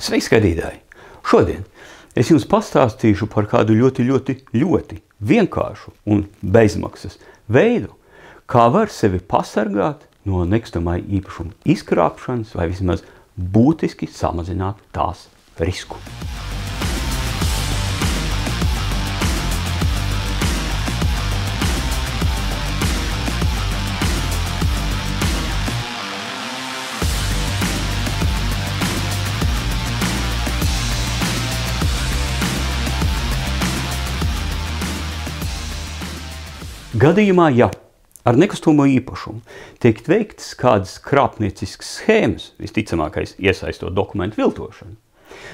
Sveiki, skatītāji! Šodien es jums pastāstīšu par kādu ļoti vienkāršu un bezmaksas veidu, kā var sevi pasargāt no nekustamā īpašuma izkrāpšanas vai vismaz būtiski samazināt tās risku. Gadījumā, ja ar nekustamo īpašumu tiek veiktas kādas krāpnieciskas schēmas, visticamākais iesaistot dokumentu viltošanu,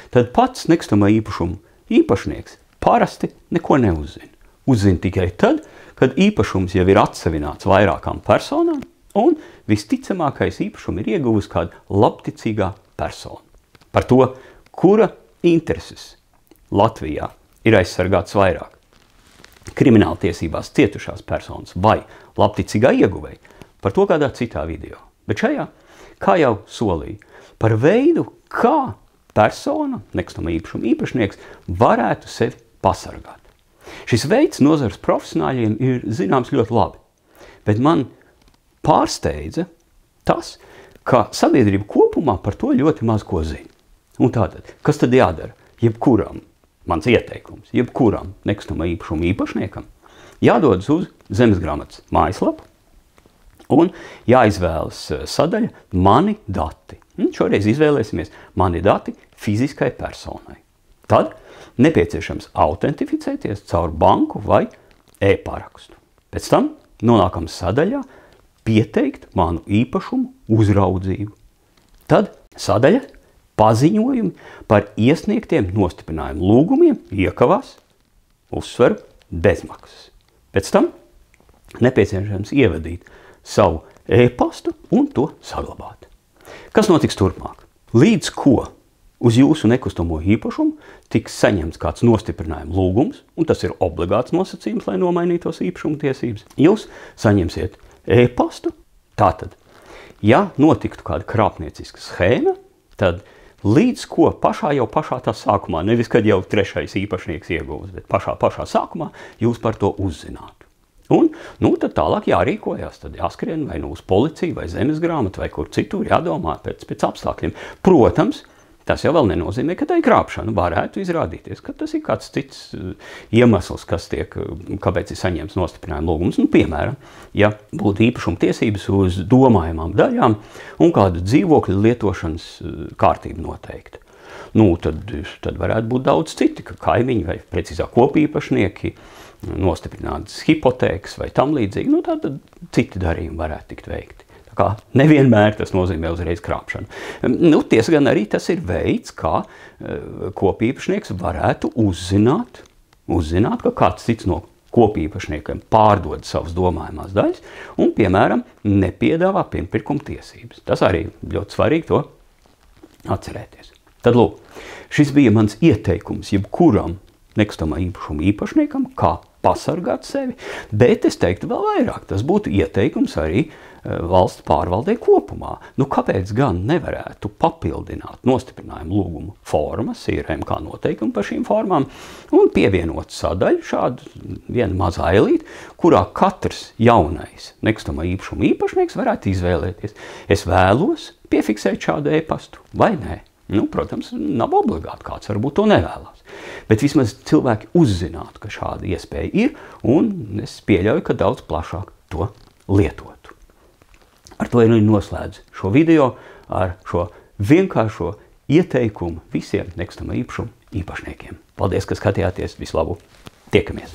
tad pats nekustamā īpašuma īpašnieks parasti neko neuzzina. Uzzina tikai tad, kad īpašums jau ir atsevināts vairākām personām un visticamākais īpašumu ir ieguvusi kāda labticīgā persona. Par to, kura intereses Latvijā ir aizsargāts vairāk. Krimināltiesībās cietušās personas vai labticīgā ieguvēja, par to kādā citā video. Bet šajā, kā jau solīju, par veidu, kā persona, nekustamā īpašuma īpašnieks, varētu sevi pasargāt. Šis veids nozares profesionāļiem ir zināms ļoti labi, bet man pārsteidza tas, ka sabiedrība kopumā par to ļoti maz ko zina. Un tātad, kas tad jādara jebkuram? Mans ieteikums, jebkuram nekustamā īpašuma īpašniekam jādodas uz Zemesgrāmatas mājaslapu un jāizvēlas sadaļa Mani dati. Šoreiz izvēlēsimies Mani dati fiziskai personai. Tad nepieciešams autentificēties caur banku vai e-parakstu. Pēc tam nonākam sadaļā Pieteikt manu īpašumu uzraudzību. Tad sadaļa Paziņojumi par iesniegtiem nostiprinājumu lūgumiem iekavās, uzsveru, bezmaksas. Pēc tam nepieciešams ievadīt savu e-pastu un to saglabāt. Kas notiks turpmāk? Līdz ko uz jūsu nekustamo īpašumu tiks saņemts kāds nostiprinājumu lūgums, un tas ir obligāts nosacījums, lai nomainītos īpašuma tiesības, jūs saņemsiet e-pastu. Tātad, ja notiktu kāda krāpnieciska schēma, tad līdz ko pašā tā sākumā, nevis kad jau trešais īpašnieks iegūs, bet pašā sākumā jūs par to uzzinātu. Un tad tālāk jārīkojās, tad jāskrien vai uz policiju, vai Zemesgrāmatu, vai kur citur jādomā pēc apstākļiem. Protams, tas jau vēl nenozīmē, ka tā ir krāpšana. Varētu izrādīties, ka tas ir kāds cits iemesls, kāpēc ir saņemts nostiprinājumu lūgums. Piemēram, ja būtu īpašuma tiesības uz domājamām daļām un kāda dzīvokļa lietošanas kārtība noteikta. Tad varētu būt daudz citi, ka kaimiņi vai precīzāk kopīpašnieki nostiprinātas hipotēkas vai tam līdzīgi. Tad citi darījumi varētu tikt veikti. Kā nevienmēr tas nozīmē uzreiz krāpšanu. Tiesa gan arī tas ir veids, kā kopīpašnieks varētu uzzināt, ka kāds cits no kopīpašniekiem pārdod savas domājamās daļas un, piemēram, nepiedāvā pirmpirkuma tiesības. Tas arī ļoti svarīgi to atcerēties. Tad, lūk, šis bija mans ieteikums jebkuram nekustamā īpašuma īpašniekam, kā pasargāt sevi, bet es teiktu vēl vairāk. Tas būtu ieteikums arī valsts pārvaldē kopumā. Kāpēc gan nevarētu papildināt nostiprinājumu lūgumu formas, ir MK noteikumi par šīm formām, un pievienot sadaļu šādu vienu mazu ailīti, kurā katrs jaunais nekustamā īpašuma īpašnieks varētu izvēlēties. Es vēlos piefiksēt šādu e-pastu vai nē. Protams, nav obligāti, kāds varbūt to nevēlas. Bet vismaz cilvēki uzzinātu, ka šāda iespēja ir, un es pieļauju, ka daudz plašāk to lietotu. Ar to arī noslēdzu šo video ar šo vienkāršo ieteikumu visiem nekustamā īpašuma īpašniekiem. Paldies, ka skatījāties. Visu labu! Tiekamies!